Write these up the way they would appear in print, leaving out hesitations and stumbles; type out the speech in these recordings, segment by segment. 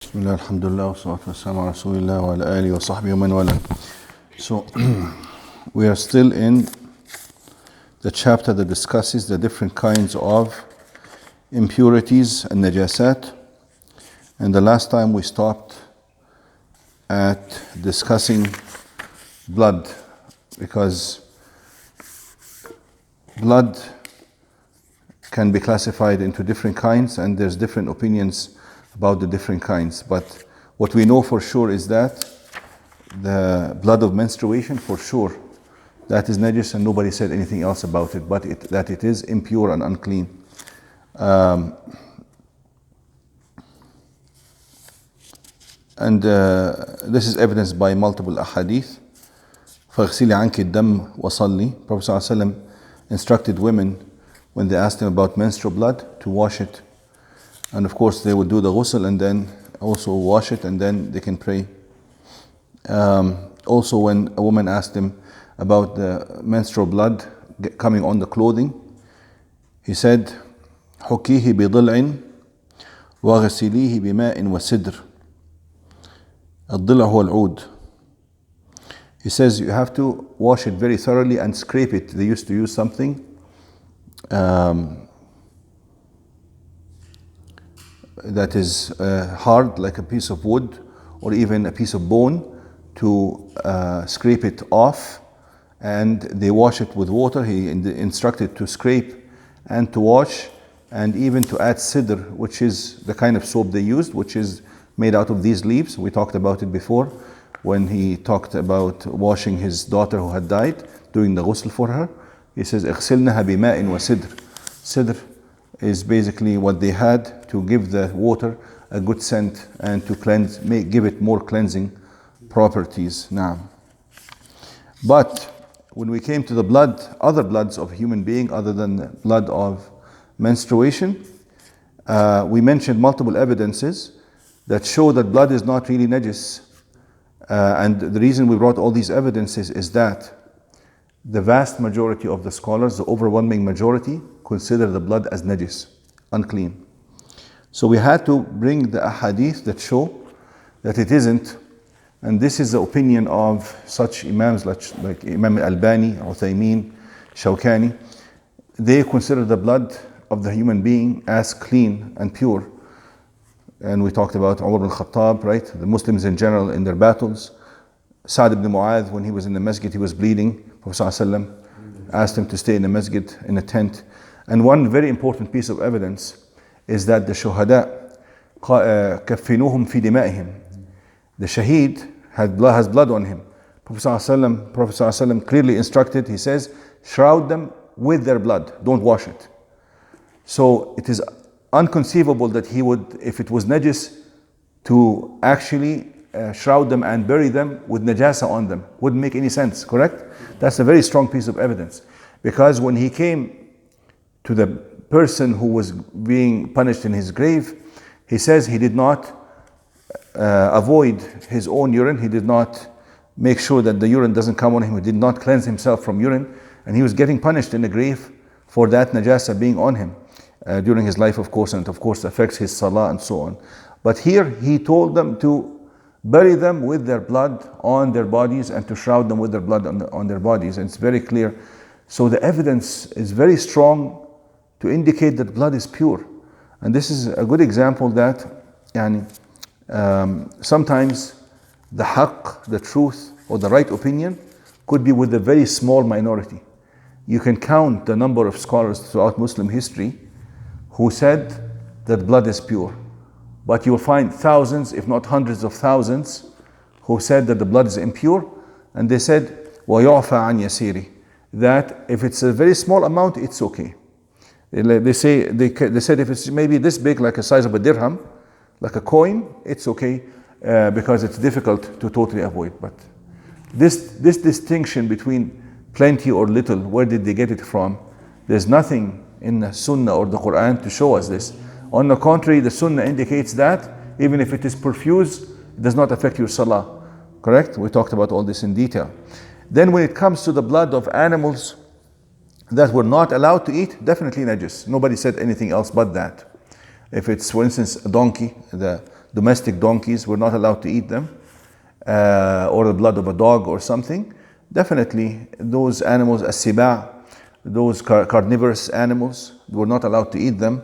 Bismillah, alhamdulillah, wa salatu wa salam ala rasulillah wa ala alihi wa sahbihi wa man wala. So, we are still in the chapter that discusses the different kinds of impurities and najasat. And the last time we stopped at discussing blood, because blood can be classified into different kinds and there's different opinions about the different kinds. But what we know for sure is that the blood of menstruation, for sure, that is najis, and nobody said anything else about it, but that it is impure and unclean. This is evidenced by multiple ahadith. فَاغْسِلِي عَنْكِ الدَّمْ وَصَلِّي. Prophet ﷺ instructed women when they asked him about menstrual blood to wash it. And of course they would do the ghusl and then also wash it and then they can pray. Also when a woman asked him about the menstrual blood coming on the clothing, he said, حُكِّيهِ بِضِلْعٍ وَغَسِلِيهِ بِمَاءٍ وَسِدْرٍ. الضِّلْع هو العود. He says you have to wash it very thoroughly and scrape it. They used to use something that is hard, like a piece of wood or even a piece of bone, to scrape it off, and they wash it with water. He instructed to scrape and to wash, and even to add sidr, which is the kind of soap they used, which is made out of these leaves. We talked about it before when he talked about washing his daughter who had died, doing the ghusl for her. He says اغسلنها بماء وسدر. Sidr is basically what they had to give the water a good scent and to cleanse, give it more cleansing properties. Now, but when we came to the blood, other bloods of human being other than the blood of menstruation, we mentioned multiple evidences that show that blood is not really najis. And the reason we brought all these evidences is that the vast majority of the scholars, the overwhelming majority, consider the blood as najis, unclean. So we had to bring the ahadith that show that it isn't, and this is the opinion of such imams like Imam Al-Albani, Uthaymeen, Shawkani. They consider the blood of the human being as clean and pure. And we talked about Umar ibn Khattab, right? The Muslims in general in their battles. Sa'd ibn Mu'adh, when he was in the masjid, he was bleeding. Prophet ﷺ asked him to stay in the masjid in a tent. And one very important piece of evidence is that the shuhada كفنوهم في دمائهم. The shaheed has blood on him. Prophet ﷺ clearly instructed, he says, shroud them with their blood, don't wash it. So it is unconceivable that he would, if it was najis, to actually shroud them and bury them with najasa on them. Wouldn't make any sense, correct? That's a very strong piece of evidence. Because when he came to the person who was being punished in his grave, he says he did not avoid his own urine. He did not make sure that the urine doesn't come on him. He did not cleanse himself from urine. And he was getting punished in the grave for that najasa being on him during his life, of course, and of course affects his salah and so on. But here he told them to bury them with their blood on their bodies and to shroud them with their blood on their bodies. And it's very clear. So the evidence is very strong to indicate that blood is pure. And this is a good example that sometimes the haqq, the truth, or the right opinion could be with a very small minority. You can count the number of scholars throughout Muslim history who said that blood is pure. But you will find thousands, if not hundreds of thousands, who said that the blood is impure, and they said, وَيُعْفَى عَنْ يَسِيرِ, that if it's a very small amount, it's okay. They said if it's maybe this big, like a size of a dirham, like a coin, it's okay, because it's difficult to totally avoid. But this distinction between plenty or little, where did they get it from? There's nothing in the Sunnah or the Quran to show us this. On the contrary, the Sunnah indicates that even if it is profuse, it does not affect your salah. Correct? We talked about all this in detail. Then when it comes to the blood of animals that were not allowed to eat, definitely najis. Nobody said anything else but that. If it's, for instance, a donkey, the domestic donkeys, we're not allowed to eat them, or the blood of a dog or something, definitely those animals, as-siba, those carnivorous animals, we're not allowed to eat them.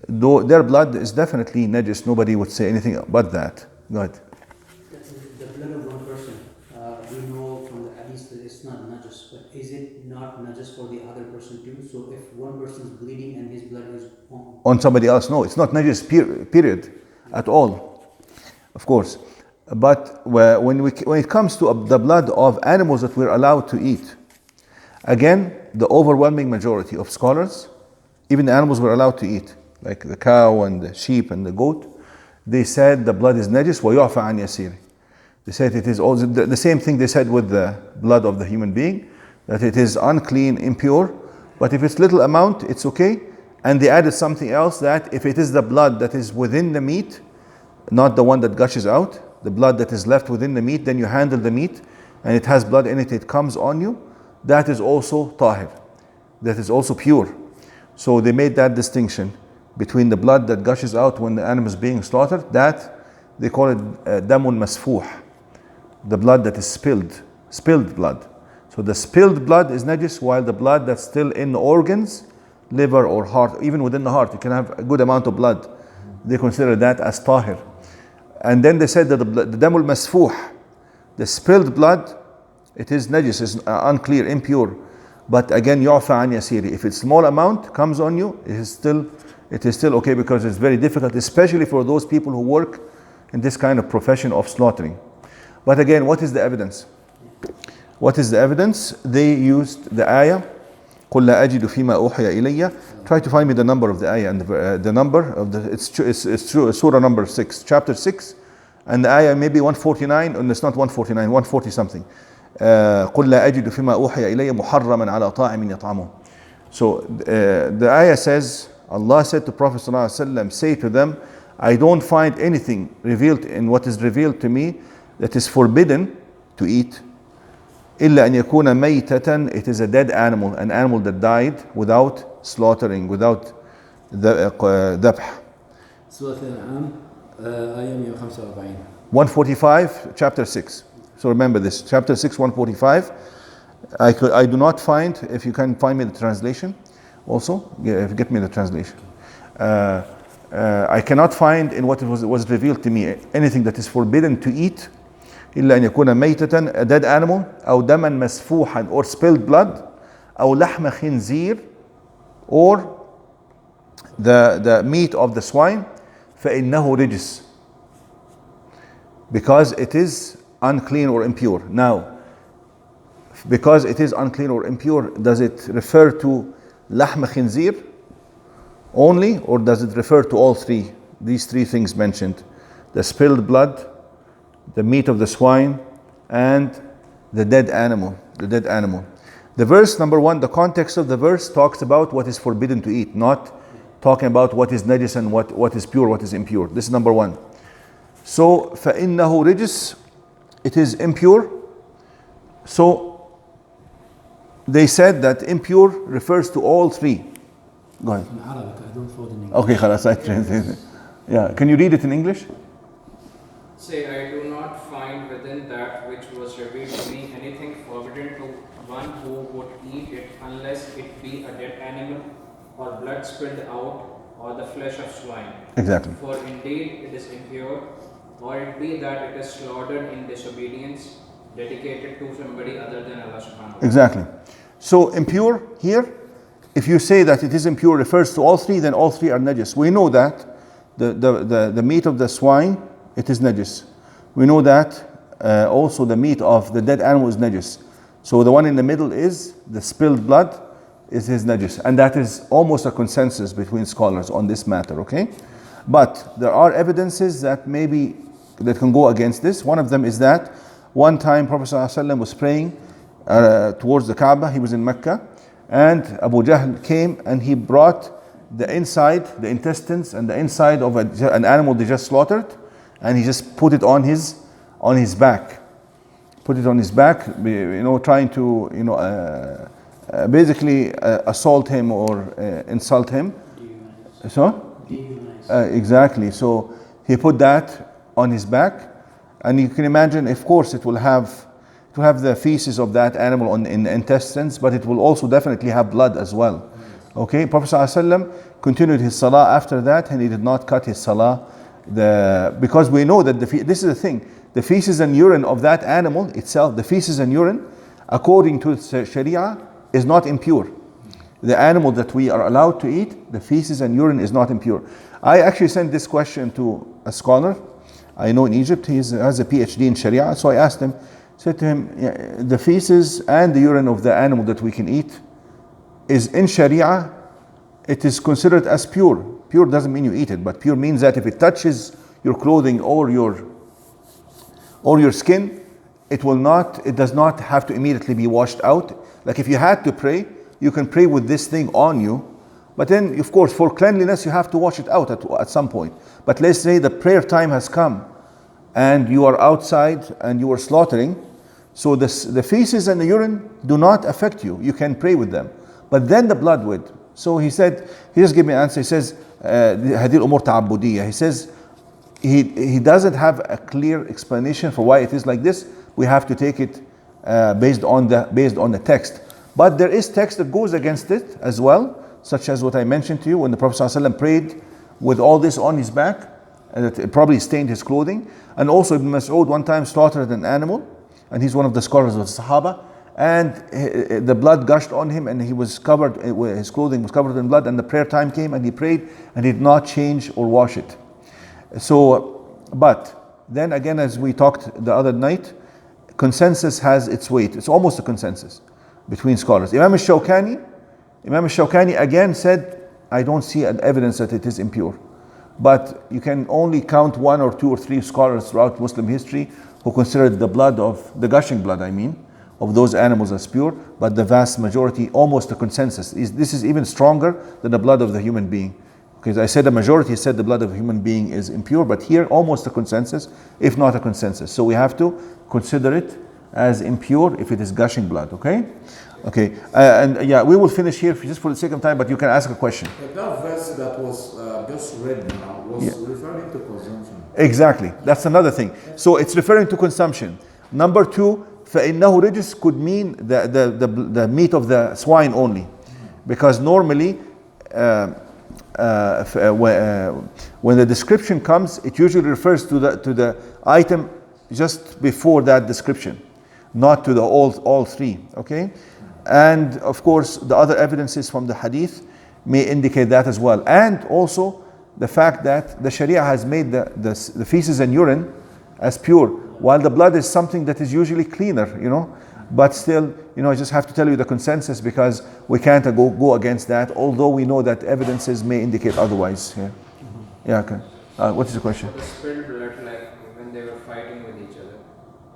Though their blood is definitely najis, nobody would say anything but that. Go ahead. The blood of one person, we know from the hadith that it's not najis, but is it not najis for the other person too? So if one person is bleeding and his blood is On somebody else, no, it's not najis, period, at all, of course. But when it comes to the blood of animals that we're allowed to eat, again, the overwhelming majority of scholars, even the animals we're allowed to eat, like the cow and the sheep and the goat, they said the blood is najis wa yu'fa an yasir. They said it is also the same thing they said with the blood of the human being, that it is unclean, impure, but if it's little amount, it's okay. And they added something else, that if it is the blood that is within the meat, not the one that gushes out, the blood that is left within the meat, then you handle the meat and it has blood in it, it comes on you, that is also tahir, that is also pure. So they made that distinction between the blood that gushes out when the animal is being slaughtered, that they call it damun masfuh, the blood that is spilled blood. So the spilled blood is najis, while the blood that's still in the organs, liver or heart, even within the heart, you can have a good amount of blood, they consider that as tahir. And then they said that the damul masfuh, the spilled blood, it is najis, is unclear, impure. But again, yu'fa an yasiri, if it's small amount comes on you, it is still okay, because it's very difficult, especially for those people who work in this kind of profession of slaughtering. But again, what is the evidence? What is the evidence? They used the ayah, قُلْ لَا أَجِدُ فِي مَا أُوحِيَ إِلَيَّ. Try to find me the number of the ayah, and the number of it's true, surah number 6, chapter 6, and the ayah maybe 149, and it's not 149, 140 something. قُلْ لَا أَجِدُ فِي مَا أُوحِيَ إِلَيَّ مُحَرَّمًا عَلَى طَاعِمٍ يَطْعَمُهُ. So the ayah says, Allah said to Prophet ﷺ, say to them, I don't find anything revealed in what is revealed to me that is forbidden to eat. إِلَّا أَنْ يَكُونَ مَيْتَةً, it is a dead animal, an animal that died without slaughtering, without ذبح. سورة الأنعام آية 145. 145, chapter 6. So remember this, chapter 6, 145. I do not find, if you can find me the translation also, get me the translation. I cannot find in what was revealed to me anything that is forbidden to eat, إلا أن يكون ميتة, a dead animal, أو دما مسفوحا, or spilled blood, أو لحم خنزير, or the meat of the swine, فإنه رجس, because it is unclean or impure. Now, because it is unclean or impure, does it refer to لحم خنزير only, or does it refer to all three? These three things mentioned: the spilled blood, the meat of the swine, and the dead animal. The verse number 1, the context of the verse talks about what is forbidden to eat, not talking about what is najis and what is pure, what is impure. This is number 1. So فَإِنَّهُ رِجِسٌ, it is impure. So they said that impure refers to all three. Go ahead. In Arabic, I don't follow in English. Okay, خلاص, I translate it. Yeah, can you read it in English? Say, I do not find within that which was revealed to me anything forbidden to one who would eat it, unless it be a dead animal, or blood spilled out, or the flesh of swine. Exactly. For indeed it is impure, or it be that it is slaughtered in disobedience, dedicated to somebody other than Allah subhanahu wa ta'ala. Exactly. So impure here, if you say that it is impure refers to all three, then all three are najis. We know that the meat of the swine, it is najis. We know that also the meat of the dead animal is najis. So the one in the middle is the spilled blood, is his najis. And that is almost a consensus between scholars on this matter, okay? But there are evidences that that can go against this. One of them is that one time Prophet ﷺ was praying towards the Kaaba. He was in Mecca, and Abu Jahl came and he brought the intestines and the inside of an animal they just slaughtered, and he just put it on his back. Put it on his back, trying to, basically assault him or insult him. So? Exactly. So He put that on his back, and you can imagine, of course, it will have the feces of that animal in the intestines, but it will also definitely have blood as well. Okay, Prophet ﷺ continued his salah after that, and he did not cut his salah. Because we know that this is the thing, the feces and urine of that animal itself, the feces and urine, according to Sharia, is not impure. The animal that we are allowed to eat, the feces and urine is not impure. I actually sent this question to a scholar I know in Egypt. He has a PhD in Sharia. So I asked him, said to him, the feces and the urine of the animal that we can eat is in Sharia, it is considered as pure. Pure doesn't mean you eat it, but pure means that if it touches your clothing or your skin, it does not have to immediately be washed out. Like if you had to pray, you can pray with this thing on you, but then of course for cleanliness you have to wash it out at some point. But let's say the prayer time has come and you are outside and you are slaughtering, so the feces and the urine do not affect you. You can pray with them, but then the blood would. So he said, he just gave me an answer. He says, هذه الأمور تعبدية. He says, he doesn't have a clear explanation for why it is like this. We have to take it based on the text. But there is text that goes against it as well, such as what I mentioned to you when the Prophet ﷺ prayed with all this on his back, and it probably stained his clothing. And also Ibn Mas'ud one time slaughtered an animal, and he's one of the scholars of the Sahaba, and the blood gushed on him, and he was covered, his clothing was covered in blood, and the prayer time came, and he prayed, and he did not change or wash it. So, but then again, as we talked the other night, consensus has its weight. It's almost a consensus between scholars. Imam al-Shawkani again said, I don't see an evidence that it is impure. But you can only count 1 or 2 or 3 scholars throughout Muslim history who considered the blood of, the gushing blood of those animals as pure, but the vast majority, almost a consensus. This is even stronger than the blood of the human being. Because I said the majority said the blood of a human being is impure, but here almost a consensus, if not a consensus. So we have to consider it as impure if it is gushing blood, okay? Okay, and yeah, we will finish here just for the sake of time, but you can ask a question. That verse that was just read now was referring to consumption. Exactly, that's another thing. So it's referring to consumption. Number 2, فَإِنَّهُ رِجِسٌ could mean the meat of the swine only. Because normally, when the description comes, it usually refers to the item just before that description, not to the all 3, okay? And of course, the other evidences from the hadith may indicate that as well. And also the fact that the Sharia has made the feces and urine as pure, while the blood is something that is usually cleaner, but still, I just have to tell you the consensus because we can't go against that, although we know that evidences may indicate otherwise. Yeah, okay. What is the question? The spilled blood, like when they were fighting with each other,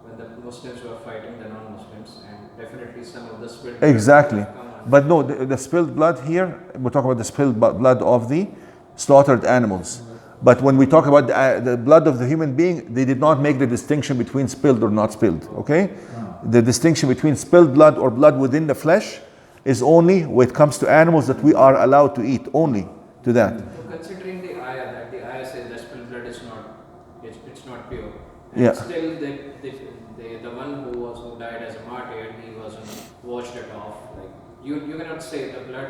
when the Muslims were fighting the non-Muslims, and definitely some of the spilled blood. Exactly. But no, the spilled blood here, we're talking about the spilled blood of the slaughtered animals. But when we talk about the blood of the human being, they did not make the distinction between spilled or not spilled, okay? The distinction between spilled blood or blood within the flesh is only when it comes to animals that we are allowed to eat, only to that. So considering the ayah, that the ayah says that spilled blood is not pure. And Yeah. still the one who died as a martyr, he wasn't washed it off. Like you cannot say the blood.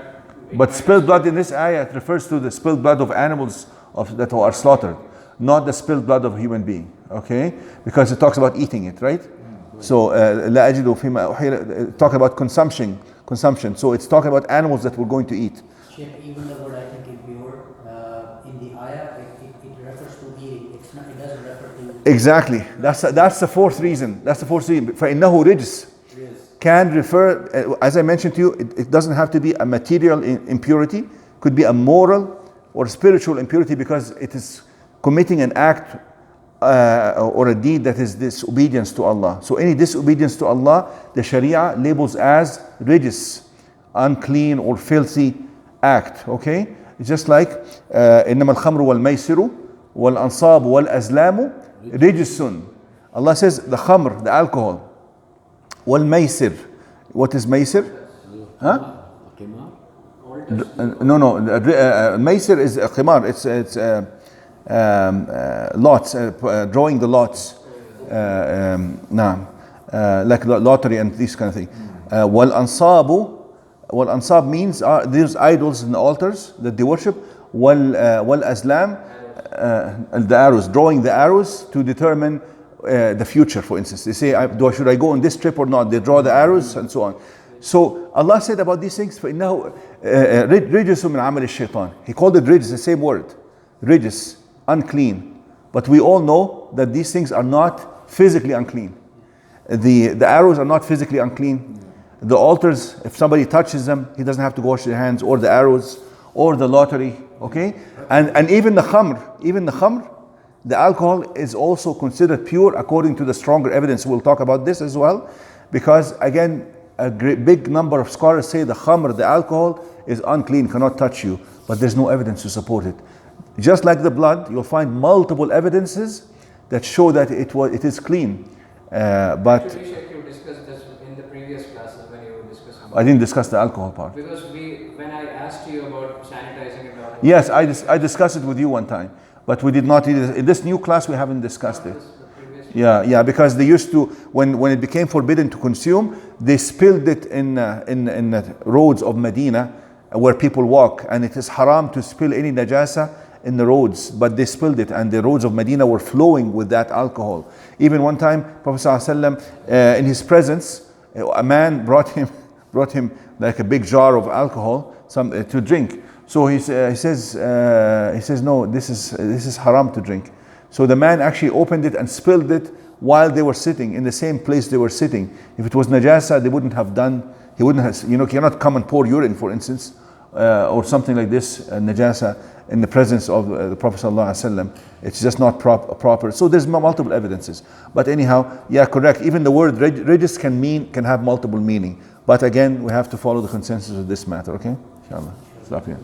But spilled blood in this ayah refers to the spilled blood of animals that are slaughtered, not the spilled blood of a human being, okay? Because it talks about eating it, right? So, لا أجد فيما أحيل, talk about consumption. So it's talking about animals that we're going to eat. Sheikh, even the word I think impure in the ayah, it refers to eating. It doesn't refer to. Exactly. That's the fourth reason. فإنه رجس can refer, as I mentioned to you, it doesn't have to be a material impurity. Could be a moral or spiritual impurity because it is committing an act or a deed that is disobedience to Allah. So any disobedience to Allah, the Sharia labels as rijis, unclean or filthy act. Okay, it's just like إنما الخمر والميسر والأنصاب والأزلام رجس. Allah says the khamr, the alcohol, والميسر. What is maysir? Huh? No. Maysir is a khimar. lots, drawing the lots, like lottery and this kind of thing. Wal-ansab means these idols and altars that they worship. Wal-azlam, the arrows, drawing the arrows to determine the future, for instance. They say, should I go on this trip or not? They draw the arrows and so on. So Allah said about these things, فَإِنَّهُ رِجْسٌ مِنْ عَمَلِ الشَّيْطَانِ. He called it rijs, the same word. Rijs, unclean. But we all know that these things are not physically unclean. The arrows are not physically unclean. The altars, if somebody touches them, he doesn't have to wash his hands, or the arrows, or the lottery, okay? And even the khamr, the alcohol is also considered pure according to the stronger evidence. We'll talk about this as well, because again, a big number of scholars say the khamr, the alcohol, is unclean, cannot touch you, but there's no evidence to support it. Just like the blood, you'll find multiple evidences that show that it is clean. But Actually, Sheikh, you discussed this in the previous classes when you were discussing. I didn't discuss the alcohol part. Because when I asked you about sanitizing it all. Yes, I discussed it with you one time, but we did not. In this new class, we haven't discussed it. Yeah, because they used to, when it became forbidden to consume, they spilled it in the roads of Medina where people walk, and it is haram to spill any najasa in the roads, but they spilled it, and the roads of Medina were flowing with that alcohol. Even one time, Prophet ﷺ, in his presence, a man brought him like a big jar of alcohol, to drink. So he says, no, this is haram to drink. So the man actually opened it and spilled it while they were sitting in the same place they were sitting. If it was najasa, they wouldn't have done. He wouldn't have. You cannot come and pour urine, for instance, or something like this, najasa, in the presence of the Prophet ﷺ. It's just not proper. So there's multiple evidences. But anyhow, yeah, correct. Even the word rijs can have multiple meaning. But again, we have to follow the consensus of this matter. Okay, inshallah. Stop here.